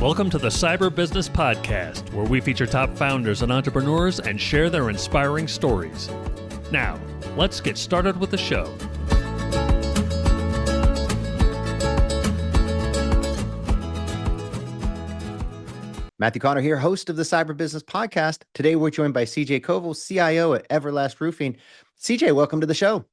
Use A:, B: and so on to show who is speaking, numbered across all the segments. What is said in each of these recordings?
A: Welcome to the Cyber Business Podcast, where we feature top founders and entrepreneurs and share their inspiring stories. Now, let's get started with the show.
B: Matthew Connor here, host of the Cyber Business Podcast. Today, we're joined by CJ Covell, CIO at Everlast Roofing. CJ, welcome to the show.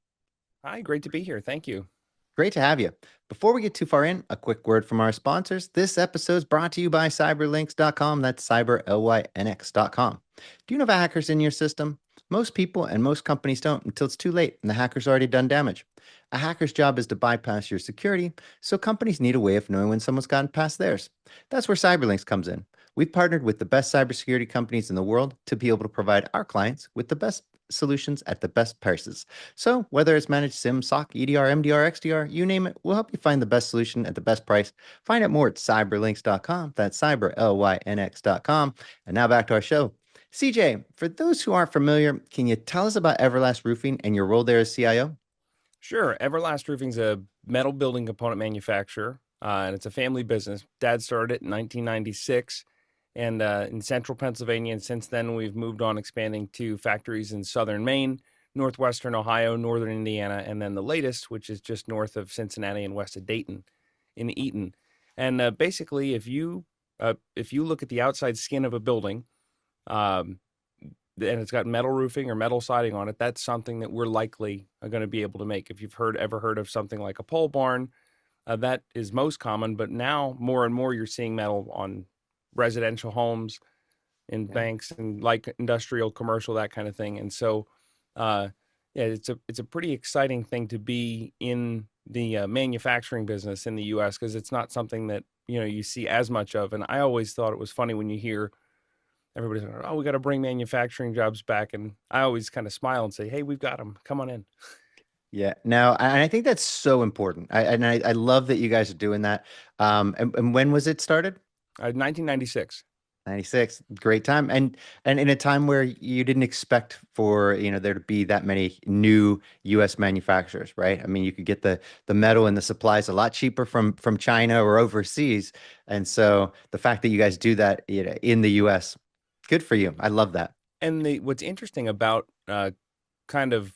C: Hi, great to be here. Thank you.
B: Great to have you. Before we get too far in, a quick word from our sponsors. This episode is brought to you by cyberlynx.com. That's cyberlynx.com. Do you know of hackers in your system? Most people and most companies don't until it's too late and the hacker's already done damage. A hacker's job is to bypass your security, so companies need a way of knowing when someone's gotten past theirs. That's where CyberLynx comes in. We've partnered with the best cybersecurity companies in the world to be able to provide our clients with the best solutions at the best prices. So whether it's managed SIM, SOC, EDR, MDR, XDR, you name it, we'll help you find the best solution at the best price. Find out more at cyberlynx.com. That's cyberlynx.com. And now back to our show. CJ, for those who aren't familiar, can you tell us about Everlast Roofing and your role there as CIO?
C: Sure. Everlast Roofing is a metal building component manufacturer, and it's a family business. Dad started it in 1996 and in central Pennsylvania, and since then we've moved on, expanding to factories in southern Maine, northwestern Ohio, northern Indiana, and then the latest, which is just north of Cincinnati and west of Dayton in Eaton. And basically, if you look at the outside skin of a building, and it's got metal roofing or metal siding on it, that's something that we're likely going to be able to make. If you've ever heard of something like a pole barn, that is most common, but now more and more you're seeing metal on residential homes, in banks, and like industrial, commercial, that kind of thing. And so, it's a pretty exciting thing to be in the manufacturing business in the U.S. because it's not something that you see as much of. And I always thought it was funny when you hear everybody's like, "Oh, we got to bring manufacturing jobs back," and I always kind of smile and say, "Hey, we've got them. Come on in."
B: Yeah, no, and I think that's so important. I love that you guys are doing that. And when was it started?
C: 1996.
B: 96, great time. And in a time where you didn't expect for, there to be that many new US manufacturers, right? I mean, you could get the metal and the supplies a lot cheaper from China or overseas. And so the fact that you guys do that, in the US, good for you. I love that.
C: And what's interesting about kind of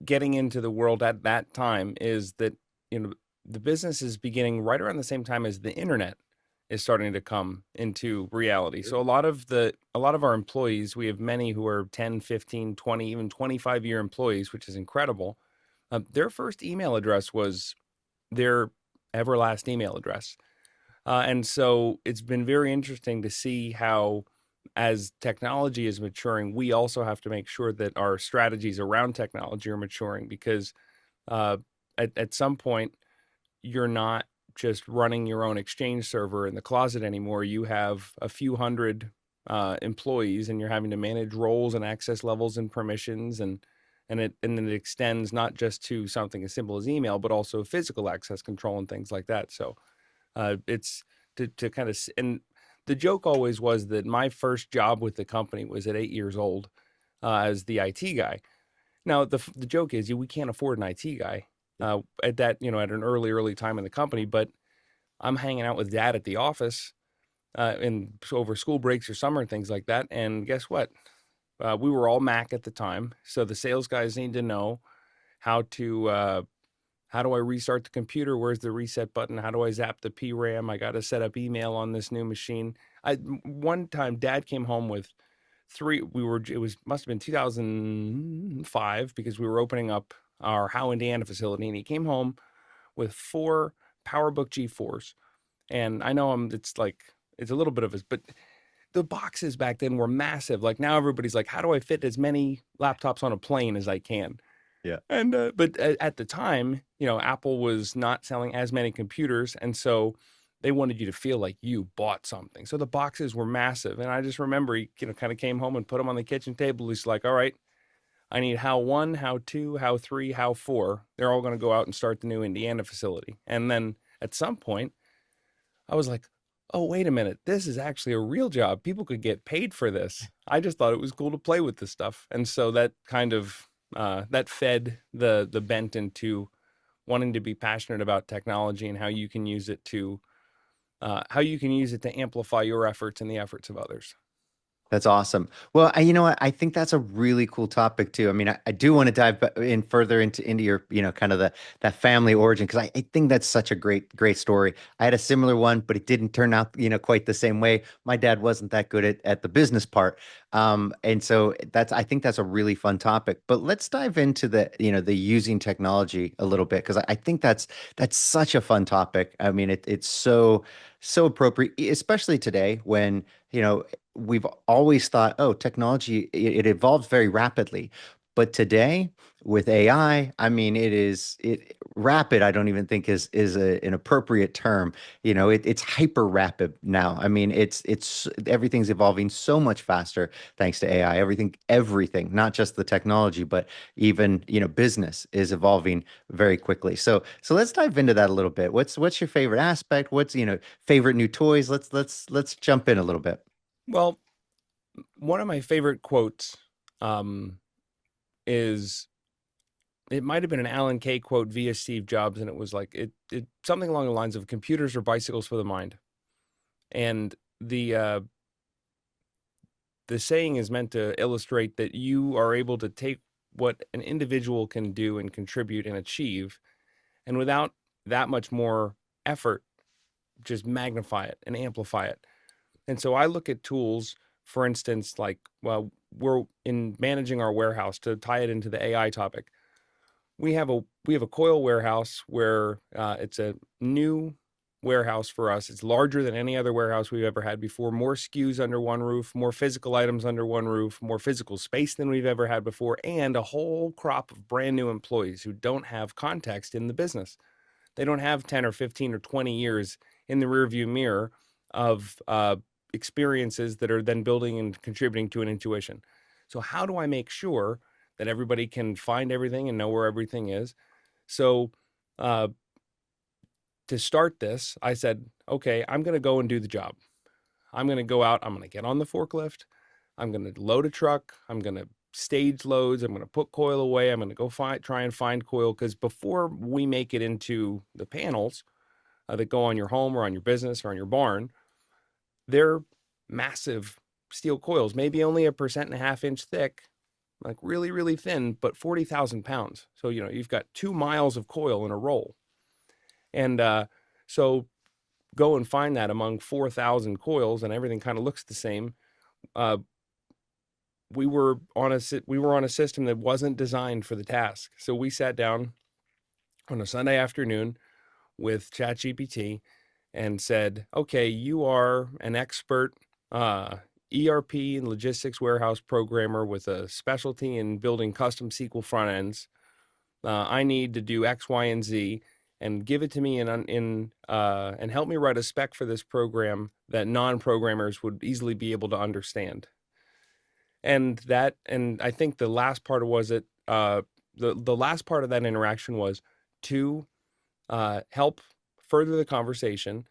C: getting into the world at that time is that, the business is beginning right around the same time as the internet is starting to come into reality. So a lot of our employees, we have many who are 10, 15, 20, even 25-year employees, which is incredible. Their first email address was their Everlast email address. And so it's been very interesting to see how, as technology is maturing, we also have to make sure that our strategies around technology are maturing, because at some point, you're not just running your own Exchange server in the closet anymore. You have a few hundred employees, and you're having to manage roles and access levels and permissions, and then it extends not just to something as simple as email, but also physical access control and things like that. So it's to kind of, and the joke always was that my first job with the company was at 8 years old as the IT guy. Now the joke is we can't afford an IT guy at that, at an early time in the company, but I'm hanging out with Dad at the office over school breaks or summer and things like that. And guess what? We were all Mac at the time. So the sales guys need to know how do I restart the computer? Where's the reset button? How do I zap the PRAM? I got to set up email on this new machine. One time Dad came home with must have been 2005, because we were opening up our Howe, Indiana facility, and he came home with 4 PowerBook G4s. And I know it's a little bit of but the boxes back then were massive. Like now everybody's like, how do I fit as many laptops on a plane as I can?
B: Yeah.
C: And but at the time, Apple was not selling as many computers, and so they wanted you to feel like you bought something. So the boxes were massive, and I just remember he kind of came home and put them on the kitchen table. He's like, "All right, I need How 1, How 2, How 3, How 4. They're all going to go out and start the new Indiana facility." And then at some point, I was like, "Oh, wait a minute. This is actually a real job. People could get paid for this." I just thought it was cool to play with this stuff. And so that kind of that fed the bent into wanting to be passionate about technology and how you can use it to how you can use it to amplify your efforts and the efforts of others.
B: That's awesome. Well, you know what? I think that's a really cool topic too. I mean, I do want to dive in further into your, kind of that family origin because I think that's such a great story. I had a similar one, but it didn't turn out, quite the same way. My dad wasn't that good at the business part, and so I think that's a really fun topic. But let's dive into the using technology a little bit because I think that's such a fun topic. I mean, it's so appropriate, especially today when we've always thought, oh, technology, it evolves very rapidly. But today with AI, I mean, it rapid, I don't even think is an appropriate term. It's hyper rapid now. I mean, it's everything's evolving so much faster thanks to AI. Everything, not just the technology, but even, business is evolving very quickly. So let's dive into that a little bit. What's your favorite aspect? What's, favorite new toys? Let's jump in a little bit.
C: Well, one of my favorite quotes um, is it might have been an Alan Kay quote via Steve Jobs, and it was like it something along the lines of computers are bicycles for the mind. And the saying is meant to illustrate that you are able to take what an individual can do and contribute and achieve, and without that much more effort, just magnify it and amplify it. And so I look at tools, for instance, like, well, we're in managing our warehouse to tie it into the AI topic. We have a coil warehouse where it's a new warehouse for us. It's larger than any other warehouse we've ever had before. More SKUs under one roof, more physical items under one roof, more physical space than we've ever had before, and a whole crop of brand new employees who don't have context in the business. They don't have 10 or 15 or 20 years in the rearview mirror of experiences that are then building and contributing to an intuition. So how do I make sure that everybody can find everything and know where everything is? So uh, to start this, I said, okay, I'm going to go and do the job. I'm going to go out. I'm going to get on the forklift. I'm going to load a truck. I'm going to stage loads. I'm going to put coil away. I'm going to go try and find coil, because before we make it into the panels that go on your home or on your business or on your barn, they're massive steel coils, maybe only 1.5% thick, like really, really thin, but 40,000 pounds. So, you've got 2 miles of coil in a roll. And so go and find that among 4,000 coils, and everything kind of looks the same. We were on a system that wasn't designed for the task. So we sat down on a Sunday afternoon with ChatGPT and said, okay, you are an expert ERP and logistics warehouse programmer with a specialty in building custom SQL front ends. I need to do X, Y, and Z, and give it to me and help me write a spec for this program that non-programmers would easily be able to understand. And I think the last part was it. The last part of that interaction was to help further the conversation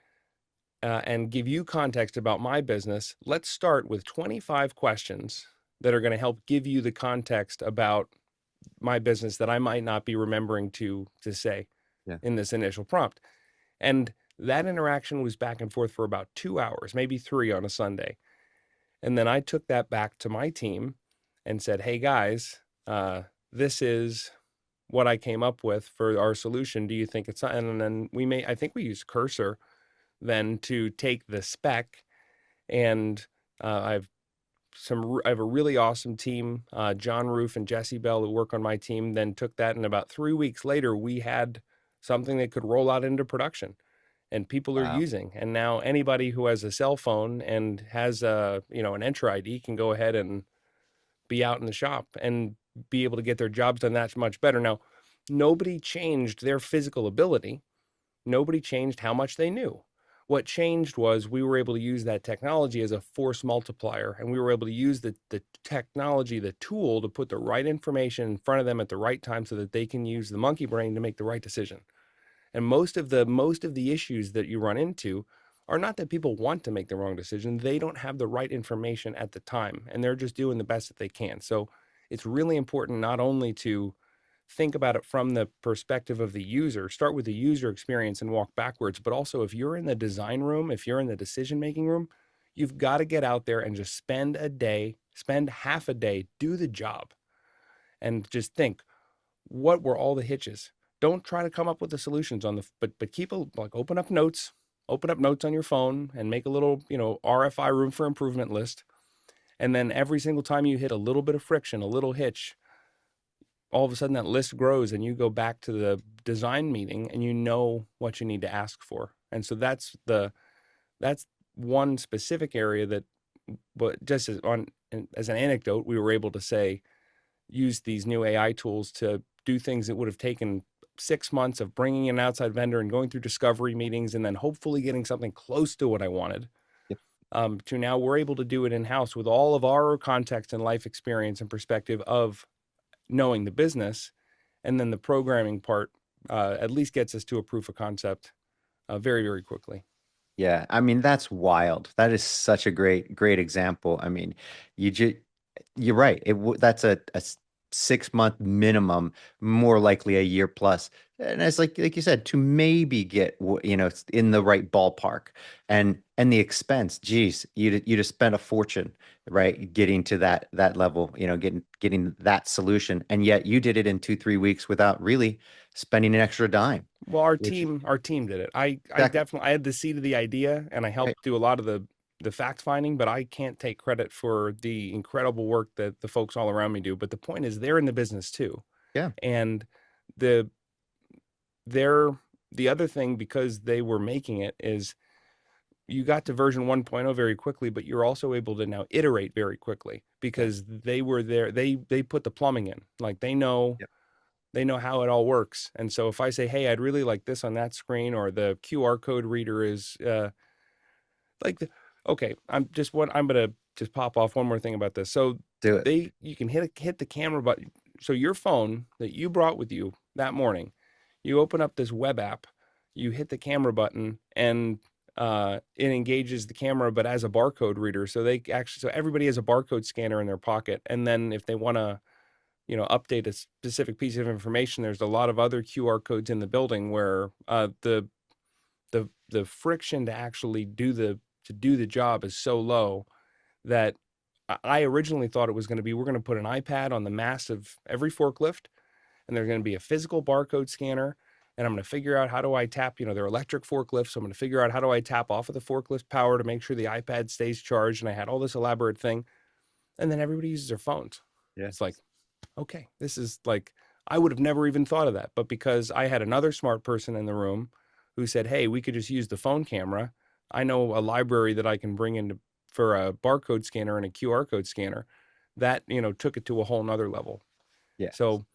C: and give you context about my business. Let's start with 25 questions that are going to help give you the context about my business that I might not be remembering to say in this initial prompt. And that interaction was back and forth for about 2 hours, maybe 3 on a Sunday. And then I took that back to my team and said, hey guys, this is what I came up with for our solution. Do you think it's, and then I think we used Cursor then to take the spec, and I have a really awesome team, John Roof and Jesse Bell, who work on my team, then took that, and about 3 weeks later, we had something that could roll out into production and people are using. And now anybody who has a cell phone and has an Entra ID can go ahead and be out in the shop and be able to get their jobs done that much better. Now, nobody changed their physical ability. Nobody changed how much they knew. What changed was we were able to use that technology as a force multiplier, and we were able to use the technology, the tool, to put the right information in front of them at the right time so that they can use the monkey brain to make the right decision. And most of the issues that you run into are not that people want to make the wrong decision. They don't have the right information at the time, and they're just doing the best that they can. So it's really important not only to think about it from the perspective of the user. Start with the user experience and walk backwards. But also, if you're in the design room, if you're in the decision-making room, you've got to get out there and just spend half a day, do the job, and just think, what were all the hitches? Don't try to come up with the solutions but keep open up notes on your phone and make a little, RFI room for improvement list. And then every single time you hit a little bit of friction, a little hitch, all of a sudden that list grows and you go back to the design meeting and you know what you need to ask for. And so that's one specific area that, but just as an anecdote, we were able to say, use these new AI tools to do things that would have taken 6 months of bringing in an outside vendor and going through discovery meetings and then hopefully getting something close to what I wanted.
B: Yep.
C: To now we're able to do it in-house with all of our context and life experience and perspective of knowing the business. And then the programming part at least gets us to a proof of concept very, very quickly.
B: Yeah, I mean, that's wild. That is such a great example. I mean, you're right. That's a 6 month minimum, more likely a year plus. And it's like you said, to maybe get in the right ballpark, and the expense. Geez, you just spent a fortune, right, getting to that level. Getting that solution, and yet you did it in 2-3 weeks without really spending an extra dime.
C: Well, our
B: Which
C: team did it. I
B: exactly
C: definitely, I had the seed of the idea and I
B: right.
C: helped do a lot of the fact finding, but I can't take credit for the incredible work that the folks all around me do. But the point is they're in the business too.
B: Yeah.
C: And the the other thing, because they were making it, is you got to version 1.0 very quickly, but you're also able to now iterate very quickly because they were there. They put the plumbing in, like they know.
B: Yep.
C: They know how it all works. And so if I say, hey, I'd really like this on that screen, or the QR code reader is okay, I'm going to just pop off one more thing about this. So
B: Do it.
C: you can hit the camera button. So your phone that you brought with you that morning, you open up this web app, you hit the camera button, and it engages the camera, but as a barcode reader. So everybody has a barcode scanner in their pocket. And then if they want to, update a specific piece of information, there's a lot of other QR codes in the building where the friction to actually do the job is so low that I originally thought it was going to be, we're going to put an iPad on the mast of every forklift, and there's going to be a physical barcode scanner, and I'm going to figure out how do I tap, they're electric forklifts, so I'm going to figure out how do I tap off of the forklift power to make sure the iPad stays charged, and I had all this elaborate thing, and then everybody uses their phones.
B: Yeah.
C: It's like, okay, this is like, I would have never even thought of that. But because I had another smart person in the room who said, hey, we could just use the phone camera. I know a library that I can bring in for a barcode scanner and a QR code scanner. That, took it to a whole nother level.
B: Yeah.
C: So,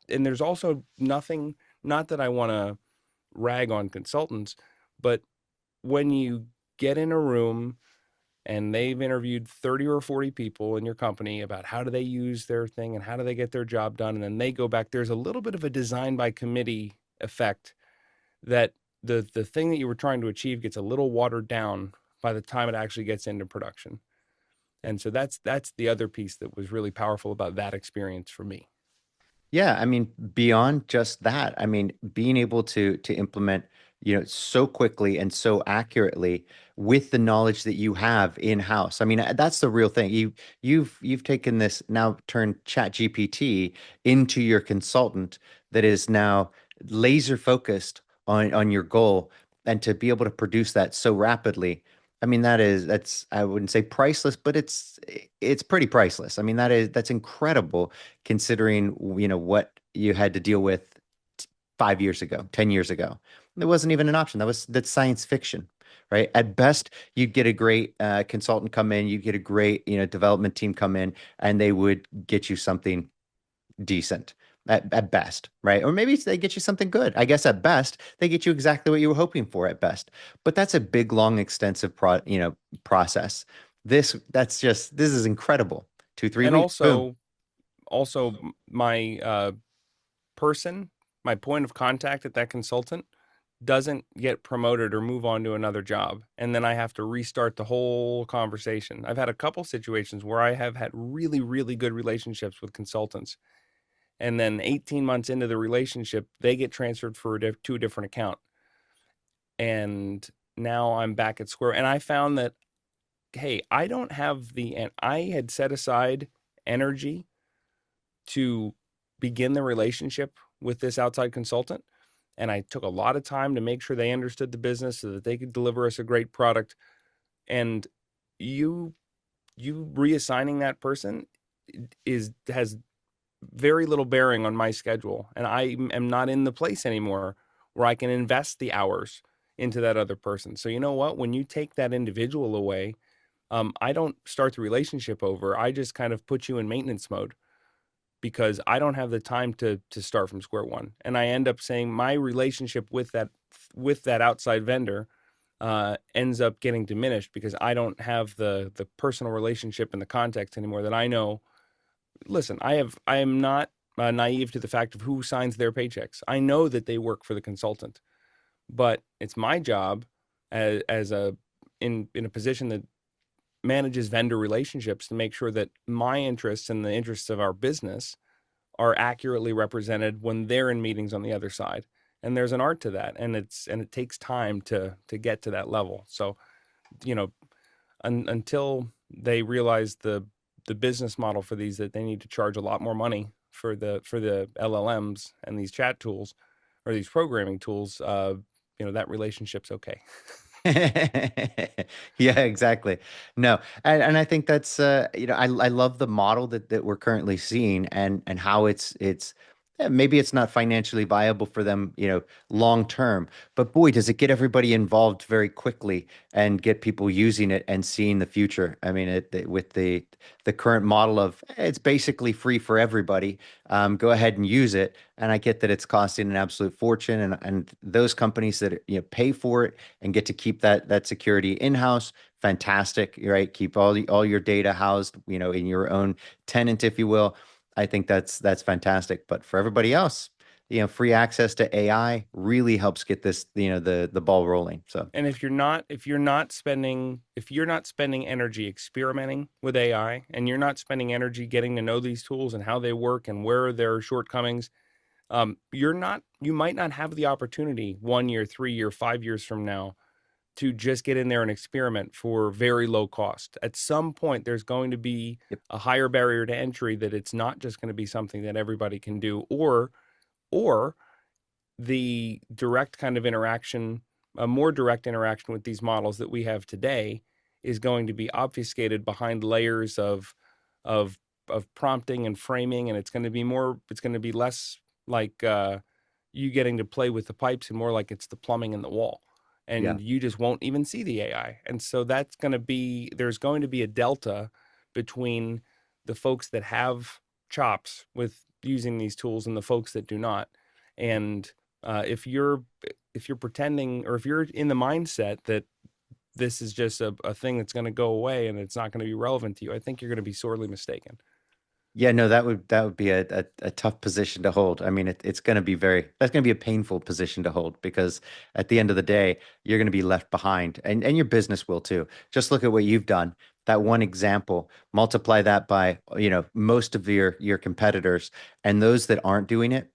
C: and there's also nothing, not that I want to rag on consultants, but when you get in a room and they've interviewed 30 or 40 people in your company about how do they use their thing and how do they get their job done, and then they go back, there's a little bit of a design by committee effect that the thing that you were trying to achieve gets a little watered down by the time it actually gets into production. And so that's the other piece that was really powerful about that experience for me.
B: Yeah, I mean, beyond just that, I mean, being able to implement, so quickly and so accurately with the knowledge that you have in-house. I mean, that's the real thing. You've taken this, now turned Chat GPT into your consultant that is now laser focused on your goal, and to be able to produce that so rapidly. I mean, that's, I wouldn't say priceless, but it's pretty priceless. I mean, that's incredible considering, what you had to deal with 5 years ago, 10 years ago. There wasn't even an option. That's science fiction, right? At best, you'd get a great consultant come in, you get a great, development team come in, and they would get you something decent at best, right? Or maybe they get you something good. I guess at best, they get you exactly what you were hoping for at best. But that's a big, long, extensive process. This is incredible. 2-3
C: And
B: weeks, boom.
C: also my my point of contact at that consultant doesn't get promoted or move on to another job. And then I have to restart the whole conversation. I've had a couple situations where I have had really, really good relationships with consultants. And then 18 months into the relationship, they get transferred to a different account. And now I'm back at square. And I found that, hey, I don't have and I had set aside energy to begin the relationship with this outside consultant. And I took a lot of time to make sure they understood the business so that they could deliver us a great product. And you reassigning that person has very little bearing on my schedule. And I am not in the place anymore where I can invest the hours into that other person. So you know what? When you take that individual away, I don't start the relationship over. I just kind of put you in maintenance mode because I don't have the time to start from square one. And I end up saying my relationship with that outside vendor ends up getting diminished because I don't have the personal relationship and the context anymore that I know. Listen, I am not naive to the fact of who signs their paychecks. I know that they work for the consultant, but it's my job as in a position that manages vendor relationships to make sure that my interests and the interests of our business are accurately represented when they're in meetings on the other side. And there's an art to that, and it takes time to get to that level. So, until they realize the business model for these, that they need to charge a lot more money for the LLMs and these chat tools or these programming tools, that relationship's okay.
B: Yeah, exactly. No, and I think that's I love the model that we're currently seeing and how maybe it's not financially viable for them, long term, but boy, does it get everybody involved very quickly and get people using it and seeing the future. I mean, with the current model of it's basically free for everybody. Go ahead and use it. And I get that it's costing an absolute fortune, and those companies that pay for it and get to keep that security in-house, fantastic, right? Keep all your data housed, in your own tenant, if you will. I think that's fantastic. But for everybody else, free access to AI really helps get this, the ball rolling. So,
C: and if you're not spending energy experimenting with AI, and you're not spending energy getting to know these tools and how they work and where there are shortcomings, you might not have the opportunity 1 year, 3 year, 5 years from now to just get in there and experiment for very low cost. At some point, there's going to be
B: yep.
C: a higher barrier to entry, that it's not just going to be something that everybody can do, or the direct kind of interaction, a more direct interaction with these models that we have today is going to be obfuscated behind layers of prompting and framing, and it's going to be less like you getting to play with the pipes and more like it's the plumbing in the wall.
B: Yeah.
C: And you just won't even see the AI. And so there's going to be a delta between the folks that have chops with using these tools and the folks that do not. And if you're pretending, or if you're in the mindset that this is just a thing that's going to go away and it's not going to be relevant to you, I think you're going to be sorely mistaken.
B: Yeah, no, that would be a tough position to hold. I mean, that's going to be a painful position to hold because at the end of the day, you're going to be left behind, and your business will too. Just look at what you've done. That one example, multiply that by, most of your competitors, and those that aren't doing it,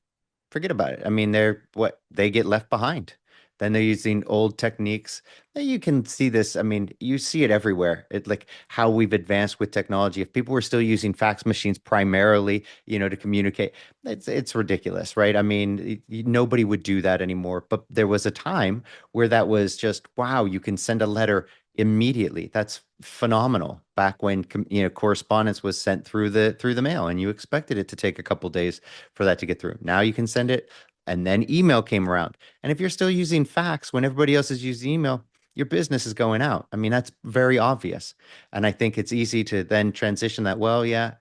B: forget about it. I mean, they get left behind. Then they're using old techniques. You can see this. I mean, you see it everywhere. It like how we've advanced with technology. If people were still using fax machines primarily, to communicate, it's ridiculous, right? I mean, nobody would do that anymore. But there was a time where that was just, wow, you can send a letter immediately. That's phenomenal. Back when correspondence was sent through the mail, and you expected it to take a couple days for that to get through. Now you can send it, and then email came around. And if you're still using fax when everybody else is using email, your business is going out. I mean, that's very obvious. And I think it's easy to then transition that. Well, yeah,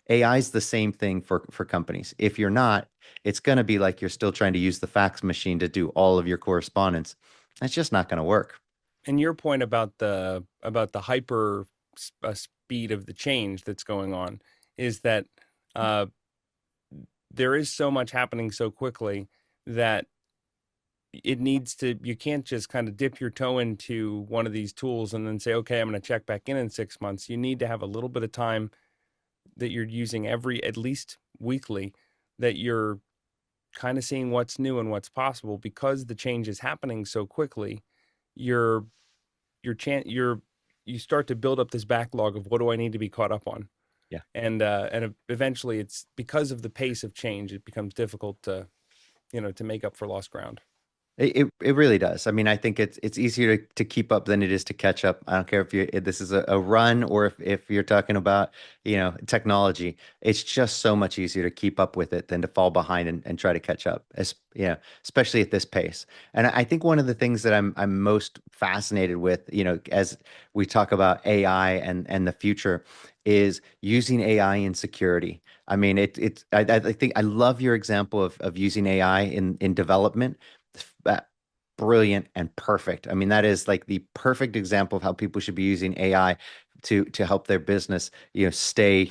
B: AI is the same thing for companies. If you're not, it's going to be like you're still trying to use the fax machine to do all of your correspondence. That's just not going to work.
C: And your point about the hyper speed of the change that's going on is that there is so much happening so quickly that you can't just kind of dip your toe into one of these tools and then say, okay, I'm going to check back in 6 months. You need to have a little bit of time that you're using at least weekly, that you're kind of seeing what's new and what's possible because the change is happening so quickly. You're you start to build up this backlog of what do I need to be caught up on,
B: Yeah.
C: and eventually it's because of the pace of change, it becomes difficult to to make up for lost ground.
B: It really does. I mean, I think it's easier to keep up than it is to catch up. I don't care if this is a run or if you're talking about, technology. It's just so much easier to keep up with it than to fall behind and try to catch up. Especially at this pace. And I think one of the things that I'm most fascinated with, as we talk about AI and the future, is using AI in security. I mean, I think I love your example of using AI in development. That brilliant and perfect. I mean, that is like the perfect example of how people should be using AI to help their business, stay,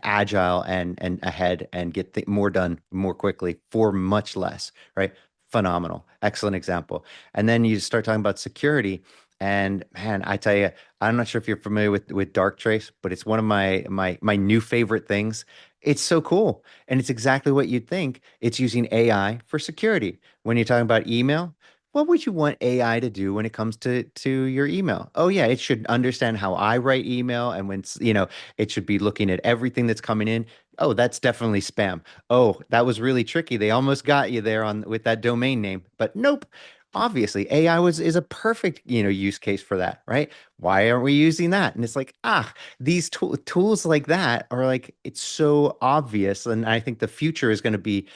B: agile and ahead and get more done more quickly for much less, right? Phenomenal. Excellent example. And then you start talking about security. And man, I tell you, I'm not sure if you're familiar with Darktrace, but it's one of my new favorite things. It's so cool. And it's exactly what you'd think. It's using AI for security. When you're talking about email, what would you want AI to do when it comes to your email? Oh yeah, it should understand how I write email, and it should be looking at everything that's coming in. Oh, that's definitely spam. Oh, that was really tricky. They almost got you there on with that domain name, but nope. Obviously, AI is a perfect, use case for that, right? Why aren't we using that? And it's like, these tools like that are like, it's so obvious. And I think the future is going to be,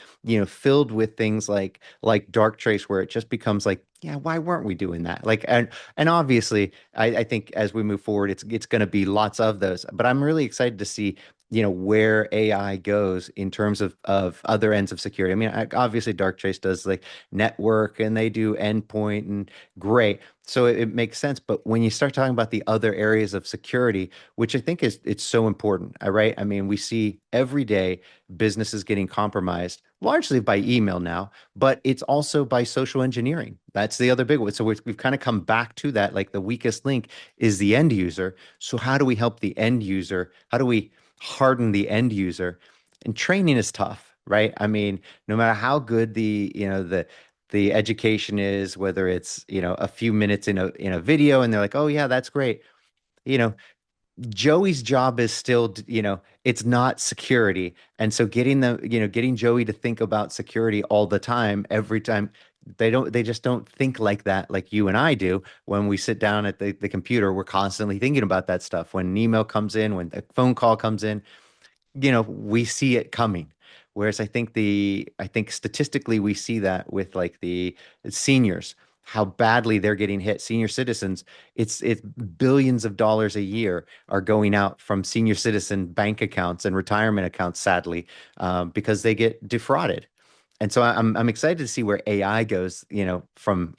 B: filled with things like Darktrace, where it just becomes like, yeah, why weren't we doing that? Like, and obviously, I think as we move forward, it's going to be lots of those. But I'm really excited to see, where AI goes in terms of other ends of security. I mean, obviously, Darktrace does like network and they do endpoint and great. So it makes sense. But when you start talking about the other areas of security, which I think it's so important, all right? I mean, we see every day businesses getting compromised, largely by email now, but it's also by social engineering. That's the other big one. So we've kind of come back to that. Like the weakest link is the end user. So how do we help the end user? How do we harden the end user? And training is tough, right? I mean, no matter how good the education is, whether it's, a few minutes in a video and they're like, oh yeah, that's great. You know, Joey's job is still, it's not security. And so getting Joey to think about security all the time, every time, they just don't think like that, like you and I do. When we sit down at the computer, we're constantly thinking about that stuff. When an email comes in, when a phone call comes in, we see it coming. Whereas I think statistically we see that with like the seniors, how badly they're getting hit. Senior citizens, it's billions of dollars a year are going out from senior citizen bank accounts and retirement accounts, sadly, because they get defrauded. And so I'm excited to see where AI goes, from,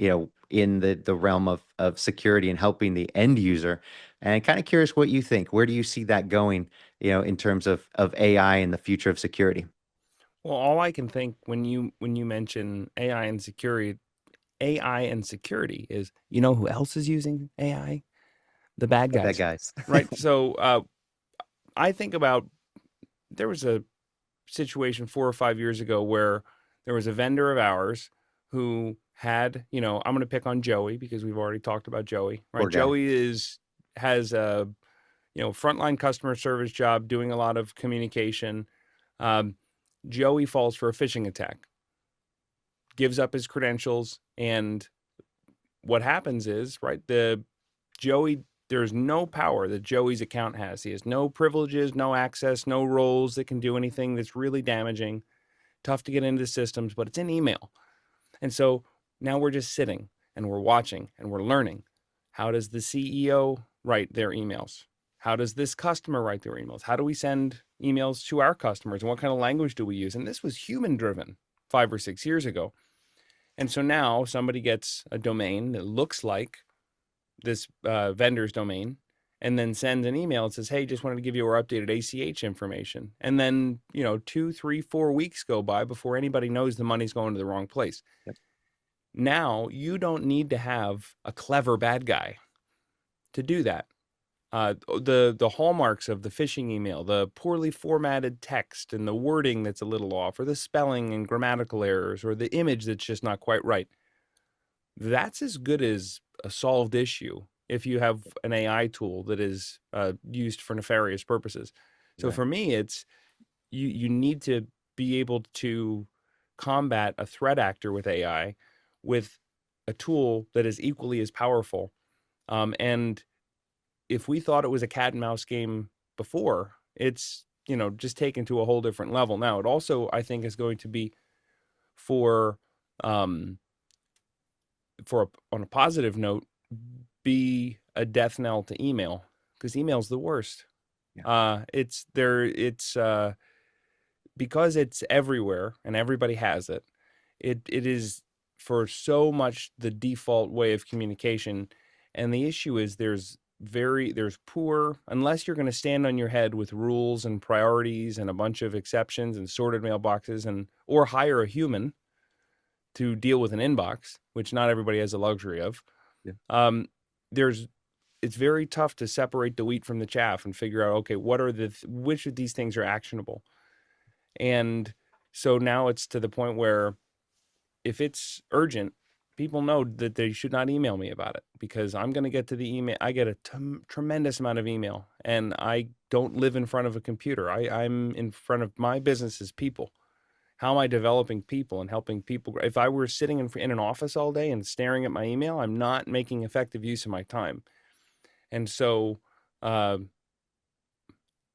B: in the realm of security and helping the end user. And kind of curious what you think. Where do you see that going, in terms of AI and the future of security?
C: Well, all I can think when you mention AI and security is, who else is using AI? The bad
B: The bad
C: guys,
B: guys.
C: right? So I think about, there was a situation 4 or 5 years ago where there was a vendor of ours who had, I'm going to pick on Joey because we've already talked about Joey, right?
B: Poor guy.
C: Joey has a frontline customer service job, doing a lot of communication. Um, Joey falls for a phishing attack, gives up his credentials, and what happens is, right, Joey, there's no power that Joey's account has. He has no privileges, no access, no roles that can do anything that's really damaging. Tough to get into the systems, but it's in email. And so now we're just sitting and we're watching and we're learning. How does the CEO write their emails? How does this customer write their emails? How do we send emails to our customers? And what kind of language do we use? And this was human driven 5 or 6 years ago. And so now somebody gets a domain that looks like this vendor's domain, and then sends an email and says, hey, just wanted to give you our updated ACH information. And then, 2, 3, 4 weeks go by before anybody knows the money's going to the wrong place.
B: Yep.
C: Now you don't need to have a clever bad guy to do that. The hallmarks of the phishing email, the poorly formatted text and the wording that's a little off, or the spelling and grammatical errors, or the image that's just not quite right. That's as good as a solved issue if you have an AI tool that is used for nefarious purposes. So
B: Right.
C: for me, it's you need to be able to combat a threat actor with AI with a tool that is equally as powerful. And if we thought it was a cat and mouse game before, it's, just taken to a whole different level now. It also, I think, is going to be for um on a positive note, be a death knell to email, because email's the worst.
B: Yeah.
C: It's because it's everywhere and everybody has it. It is for so much the default way of communication, and the issue is there's poor, unless you're going to stand on your head with rules and priorities and a bunch of exceptions and sorted mailboxes, or hire a human to deal with an inbox, which not everybody has the luxury of.
B: Yeah.
C: It's very tough to separate the wheat from the chaff and figure out, okay, which of these things are actionable. And so now it's to the point where if it's urgent, people know that they should not email me about it, because I'm going to get to the email. I get a tremendous amount of email, and I don't live in front of a computer. I'm in front of my business's people. How am I developing people and helping people? If I were sitting in an office all day and staring at my email, I'm not making effective use of my time. And so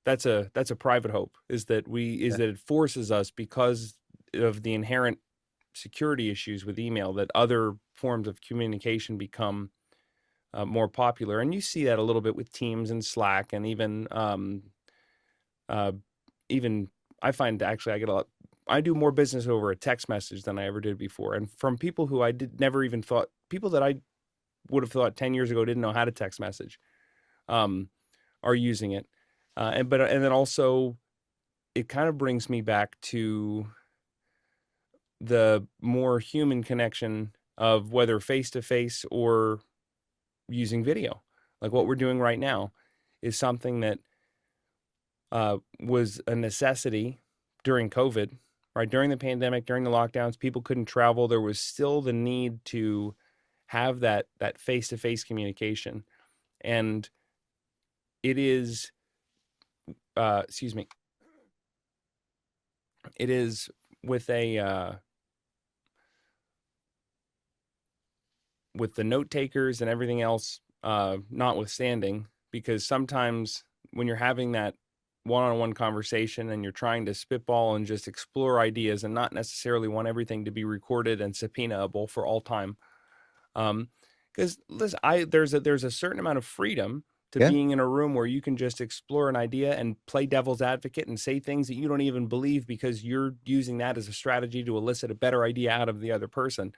C: that's a private hope, is that it forces us, because of the inherent security issues with email, that other forms of communication become more popular. And you see that a little bit with Teams and Slack, and even I find, actually, I do more business over a text message than I ever did before. And from people who never even thought, people that I would have thought 10 years ago didn't know how to text message, are using it. And then also, it kind of brings me back to the more human connection of whether face-to-face or using video. Like what we're doing right now is something that was a necessity during COVID, right? During the pandemic, during the lockdowns, people couldn't travel. There was still the need to have that face-to-face communication. And it is, it is with with the note takers and everything else, notwithstanding, because sometimes when you're having that one-on-one conversation and you're trying to spitball and just explore ideas and not necessarily want everything to be recorded and subpoenaable for all time, because listen, there's a certain amount of freedom to being in a room where you can just explore an idea and play devil's advocate and say things that you don't even believe, because you're using that as a strategy to elicit a better idea out of the other person.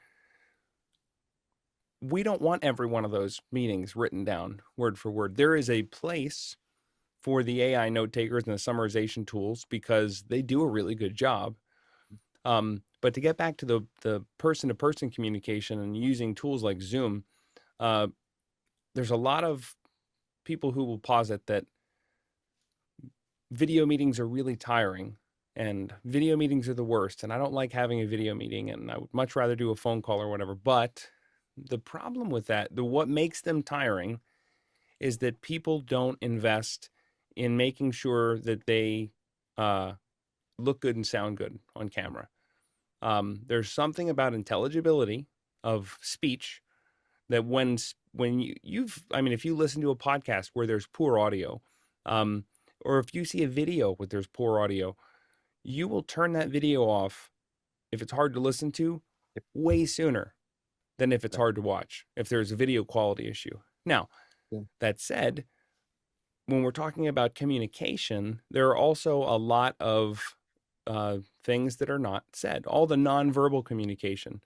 C: We don't want every one of those meetings written down word for word. There is a place for the AI note takers and the summarization tools, because they do a really good job. But to get back to the person-to-person communication and using tools like Zoom, there's a lot of people who will posit that video meetings are really tiring and video meetings are the worst. And I don't like having a video meeting, and I would much rather do a phone call or whatever. But the problem with that, what makes them tiring, is that people don't invest in making sure that they look good and sound good on camera. There's something about intelligibility of speech that when if you listen to a podcast where there's poor audio, or if you see a video where there's poor audio, you will turn that video off if it's hard to listen to way sooner than if it's hard to watch, if there's a video quality issue. Now, that said, when we're talking about communication, there are also a lot of things that are not said. All the nonverbal communication,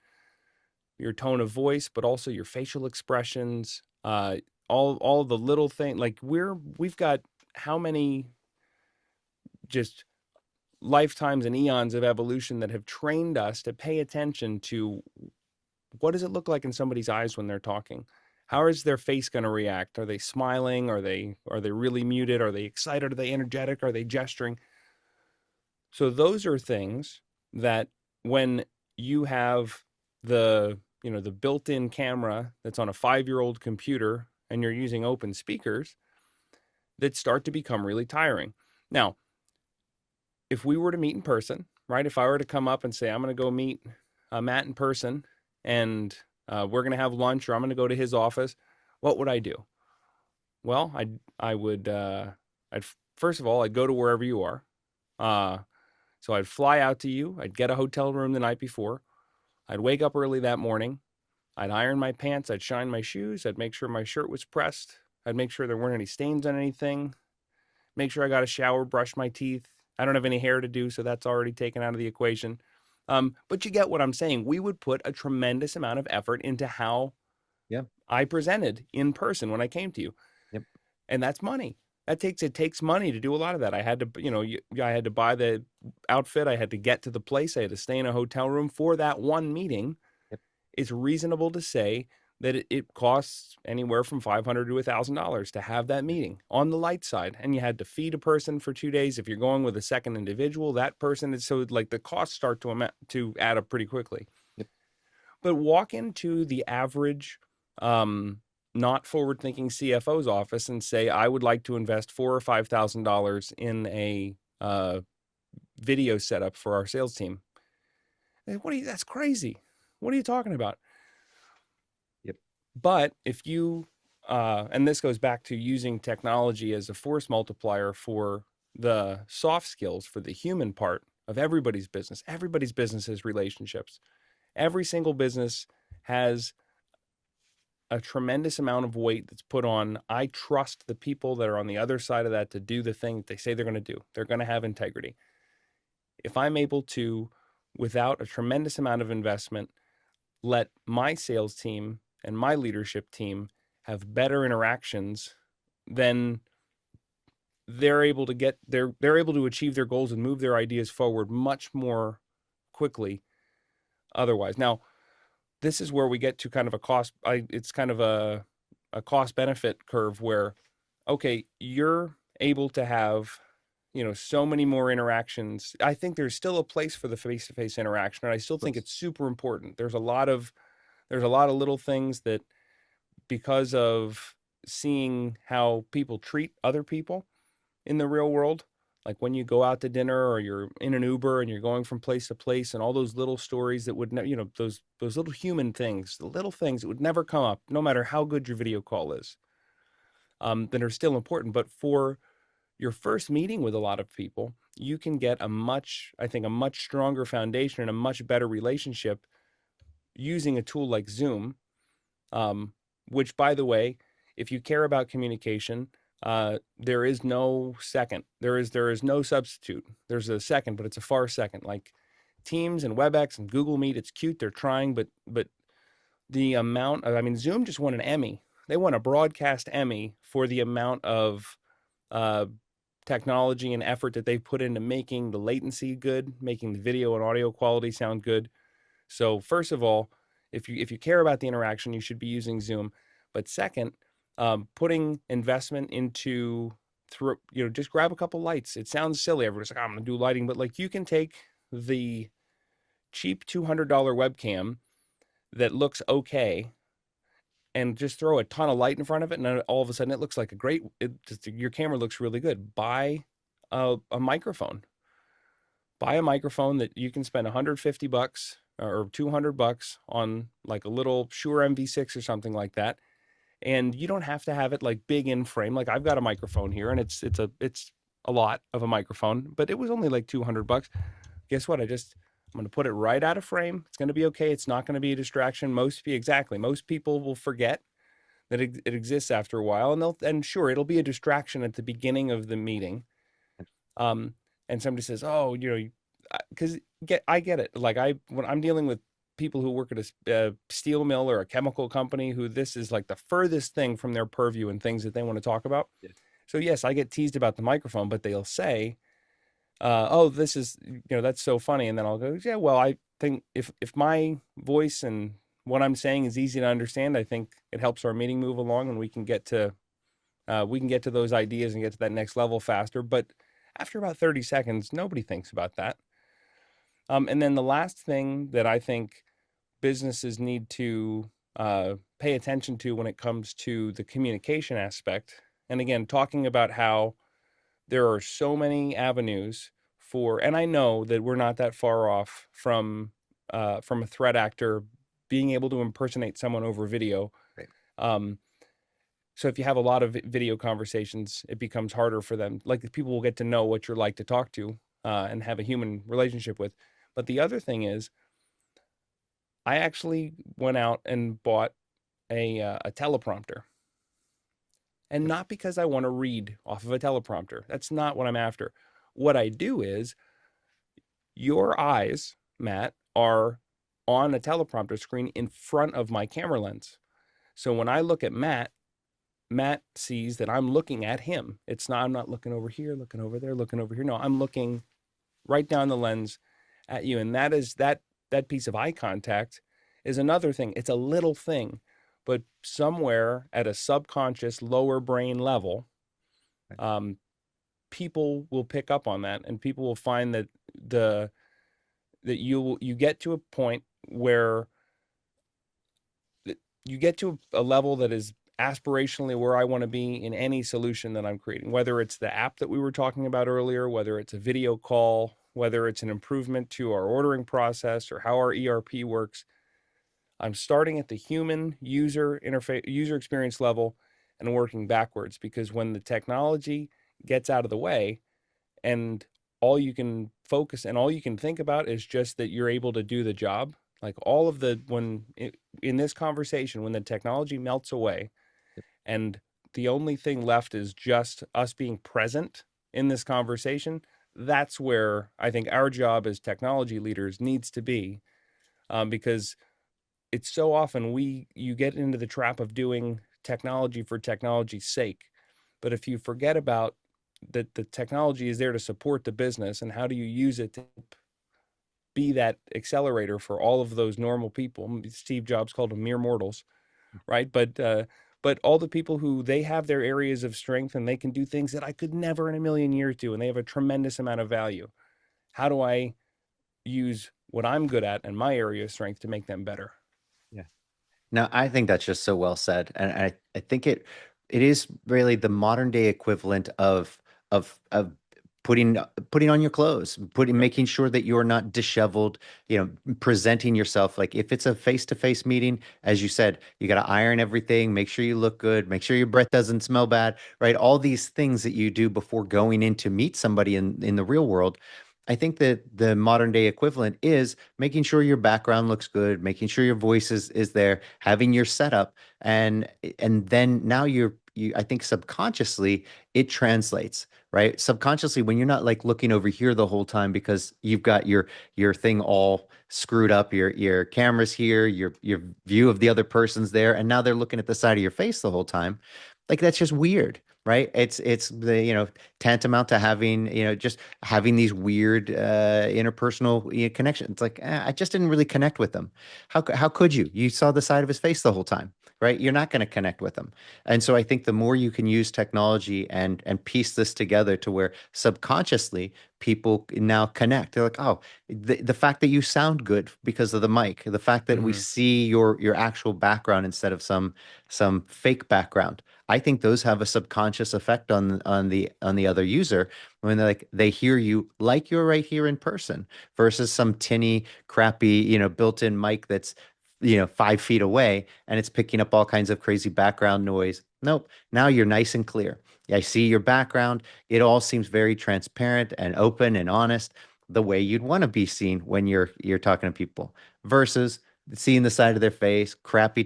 C: your tone of voice, but also your facial expressions, all the little things. Like we've got how many just lifetimes and eons of evolution that have trained us to pay attention to what does it look like in somebody's eyes when they're talking? How is their face going to react? Are they smiling? Are they really muted? Are they excited? Are they energetic? Are they gesturing? So those are things that when you have the built-in camera that's on a 5-year-old computer and you're using open speakers, that start to become really tiring. Now, if we were to meet in person, right? If I were to come up and say, I'm going to go meet Matt in person and we're going to have lunch, or I'm going to go to his office, what would I do? Well, I'd first of all, I'd go to wherever you are. So I'd fly out to you. I'd get a hotel room the night before. I'd wake up early that morning. I'd iron my pants. I'd shine my shoes. I'd make sure my shirt was pressed. I'd make sure there weren't any stains on anything. Make sure I got a shower, brush my teeth. I don't have any hair to do, so that's already taken out of the equation. But you get what I'm saying. We would put a tremendous amount of effort into how I presented in person when I came to you.
B: Yep.
C: And that's money. It takes money to do a lot of that. I had to, I had to buy the outfit. I had to get to the place. I had to stay in a hotel room for that one meeting.
B: Yep.
C: It's reasonable to say that it costs anywhere from $500 to $1,000 to have that meeting on the light side. And you had to feed a person for 2 days. If you're going with a second individual, that person is the costs start to add up pretty quickly.
B: Yep.
C: But walk into the average, not forward-thinking CFO's office and say, I would like to invest $4,000 or $5,000 in a video setup for our sales team. That's crazy. What are you talking about?
B: Yep.
C: But if you, and this goes back to using technology as a force multiplier for the soft skills, for the human part of everybody's business. Everybody's business is relationships. Every single business has a tremendous amount of weight that's put on, I trust the people that are on the other side of that to do the thing that they say they're going to do. They're going to have integrity. If I'm able to, without a tremendous amount of investment, let my sales team and my leadership team have better interactions, then they're able to achieve their goals and move their ideas forward much more quickly otherwise. Now, this is where we get to kind of it's kind of a cost benefit curve where, okay, you're able to have, so many more interactions. I think there's still a place for the face-to-face interaction, and I still think it's super important. There's a lot of little things that, because of seeing how people treat other people in the real world, like when you go out to dinner or you're in an Uber and you're going from place to place, and all those little stories that would, those little human things, the little things that would never come up, no matter how good your video call is, that are still important. But for your first meeting with a lot of people, you can get a much stronger foundation and a much better relationship using a tool like Zoom, which, by the way, if you care about communication, there is no second. There is no substitute. There's a second, but it's a far second. Like Teams and WebEx and Google Meet, it's cute. They're trying, but the amount of, Zoom just won an Emmy. They won a broadcast Emmy for the amount of technology and effort that they've put into making the latency good, making the video and audio quality sound good. So first of all, if you care about the interaction, you should be using Zoom. But second, putting investment into just grab a couple lights. It sounds silly. Everybody's like, I'm going to do lighting, but like you can take the cheap $200 webcam that looks okay and just throw a ton of light in front of it, and all of a sudden it looks like your camera looks really good. Buy a microphone. Buy a microphone that you can spend $150 or $200 on, like a little Shure MV6 or something like that. And you don't have to have it like big in frame. Like I've got a microphone here, and it's a lot of a microphone, but it was only like $200. Guess what? I'm going to put it right out of frame. It's going to be okay. It's not going to be a distraction. Most people will forget that it exists after a while, and sure, it'll be a distraction at the beginning of the meeting. And somebody says, "Oh, because I get it." Like when I'm dealing with people who work at a steel mill or a chemical company, who this is like the furthest thing from their purview and things that they want to talk about. Yeah. So yes, I get teased about the microphone, but they'll say, "Oh, this is that's so funny," and then I'll go, "Yeah, well, I think if my voice and what I'm saying is easy to understand, I think it helps our meeting move along, and we can get to those ideas and get to that next level faster. But after about 30 seconds, nobody thinks about that. And then the last thing that I think businesses need to pay attention to when it comes to the communication aspect, and again, talking about how there are so many avenues for, and I know that we're not that far off from a threat actor being able to impersonate someone over video.
B: Right.
C: So if you have a lot of video conversations, it becomes harder for them. Like, people will get to know what you're like to talk to and have a human relationship with. But the other thing is, I actually went out and bought a teleprompter. And not because I want to read off of a teleprompter. That's not what I'm after. What I do is, your eyes, Matt, are on a teleprompter screen in front of my camera lens. So when I look at Matt, Matt sees that I'm looking at him. I'm not looking over here, looking over there, looking over here. No, I'm looking right down the lens at you. And that is that piece of eye contact is another thing. It's a little thing, but somewhere at a subconscious lower brain level, people will pick up on that, and people will find that you get to a point where you get to a level that is aspirationally where I want to be in any solution that I'm creating, whether it's the app that we were talking about earlier, whether it's a video call, whether it's an improvement to our ordering process or how our ERP works. I'm starting at the human user interface, user experience level, and working backwards, because when the technology gets out of the way and all you can focus and all you can think about is just that you're able to do the job, like in this conversation, when the technology melts away and the only thing left is just us being present in this conversation, that's where I think our job as technology leaders needs to be, because it's so often you get into the trap of doing technology for technology's sake. But if you forget about that the technology is there to support the business, and how do you use it to be that accelerator for all of those normal people? Steve Jobs called them mere mortals, right? But all the people who they have their areas of strength and they can do things that I could never in a million years do, and they have a tremendous amount of value. How do I use what I'm good at and my area of strength to make them better?
B: Yeah. No, I think that's just so well said. And I think it is really the modern day equivalent of putting on your clothes, making sure that you're not disheveled, presenting yourself. Like, if it's a face-to-face meeting, as you said, you got to iron everything, make sure you look good, make sure your breath doesn't smell bad, right? All these things that you do before going in to meet somebody in the real world. I think that the modern day equivalent is making sure your background looks good, making sure your voice is there, having your setup, and then now I think subconsciously it translates, right? Subconsciously, when you're not like looking over here the whole time because you've got your thing all screwed up, your camera's here, your view of the other person's there, and now they're looking at the side of your face the whole time. Like, that's just weird, right? It's the tantamount to having just having these weird interpersonal connections. It's like, I just didn't really connect with them. How could you? You saw the side of his face the whole time, right? You're not going to connect with them. And so I think the more you can use technology and piece this together to where subconsciously people now connect. They're like, oh, the fact that you sound good because of the mic, the fact that we see your actual background instead of some fake background. I think those have a subconscious effect on the other user when they hear you like you're right here in person versus some tinny, crappy, built-in mic that's 5 feet away and it's picking up all kinds of crazy background noise. Nope. Now you're nice and clear. I see your background. It all seems very transparent and open and honest, the way you'd want to be seen when you're talking to people versus seeing the side of their face, crappy,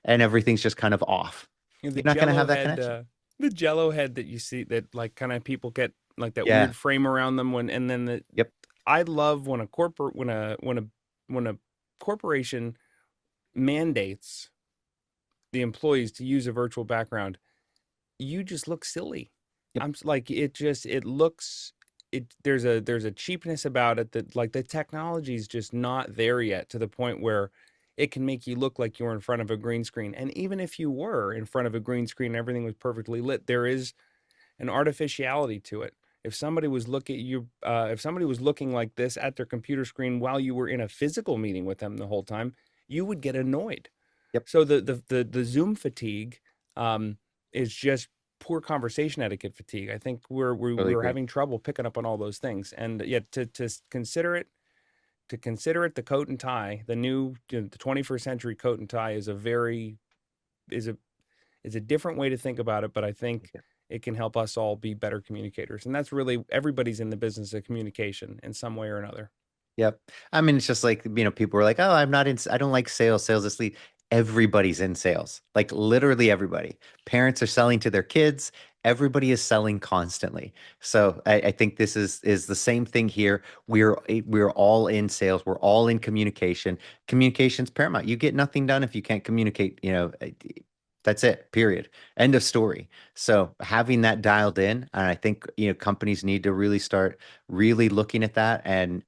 B: and everything's just kind of off.
C: The
B: You're not going to
C: Jello
B: have that
C: head,
B: connection.
C: the Jello head that you see, that like kind of people get like that
B: Yeah.
C: weird frame around them and then
B: Yep.
C: I love when a corporation mandates the employees to use a virtual background. You just look silly.
B: Yep.
C: I'm like, there's a cheapness about it that, like, the technology is just not there yet to the point where it can make you look like you're in front of a green screen. And even if you were in front of a green screen and everything was perfectly lit, there is an artificiality to it. If somebody was if somebody was looking like this at their computer screen while you were in a physical meeting with them the whole time, you would get annoyed.
B: Yep.
C: So the Zoom fatigue is just poor conversation etiquette fatigue. I think we're having trouble picking up on all those things, and yet to consider it the coat and tie, the new the 21st century coat and tie is a different way to think about it, but I think it can help us all be better communicators, and that's really everybody's in the business of communication in some way or another.
B: Yep. I mean, it's just like, people were like, oh, I don't like sales. Sales is lead. Everybody's in sales. Like literally everybody. Parents are selling to their kids. Everybody is selling constantly. So I think this is the same thing here. We're all in sales. We're all in communication. Communication's paramount. You get nothing done if you can't communicate, that's it, period. End of story. So having that dialed in, and I think, companies need to really start really looking at that and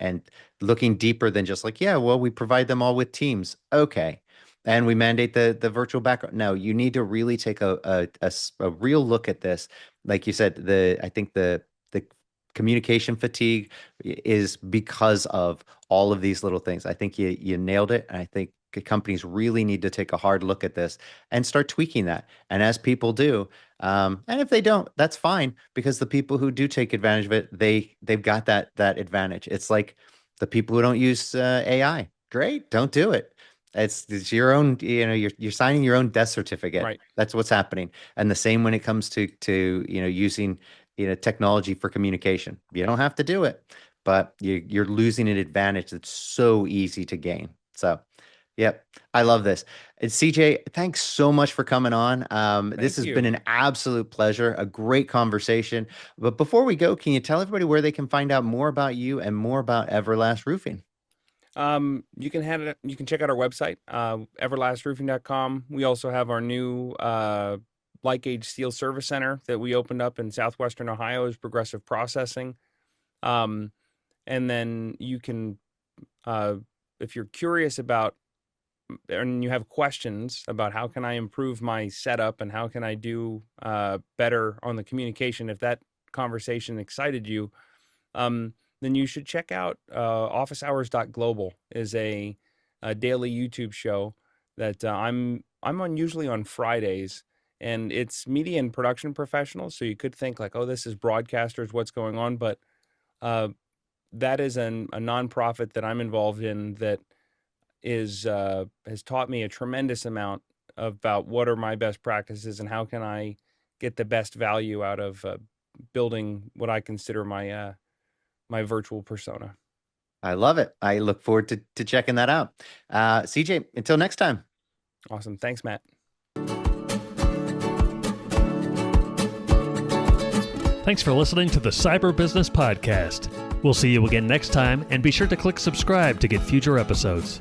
B: looking deeper than just like, yeah, well, we provide them all with Teams. Okay. And we mandate the virtual background. No, you need to really take a real look at this. Like you said, I think the communication fatigue is because of all of these little things. I think you nailed it. And I think companies really need to take a hard look at this and start tweaking that. And as people do, and if they don't, that's fine, because the people who do take advantage of it, they've got that advantage. It's like the people who don't use AI. Great, don't do it. It's your own, you're signing your own death certificate.
C: Right.
B: That's what's happening. And the same when it comes to using technology for communication. You don't have to do it, but you're losing an advantage that's so easy to gain. So yep. I love this. And CJ, thanks so much for coming on. This has been an absolute pleasure, a great conversation. But before we go, can you tell everybody where they can find out more about you and more about Everlast Roofing?
C: You can check out our website, everlastroofing.com. We also have our new like gauge steel service center that we opened up in southwestern Ohio as Progressive Processing. And then you can, if you're curious about and you have questions about how can I improve my setup and how can I do better on the communication, if that conversation excited you, then you should check out officehours.global is a daily YouTube show that I'm on usually on Fridays, and it's media and production professionals. So you could think like, oh, this is broadcasters, what's going on? But that is a nonprofit that I'm involved in that has taught me a tremendous amount about what are my best practices and how can I get the best value out of building what I consider my my virtual persona.
B: I love it. I look forward to checking that out. CJ, until next time.
C: Awesome. Thanks, Matt.
A: Thanks for listening to the Cyber Business Podcast. We'll see you again next time, and be sure to click subscribe to get future episodes.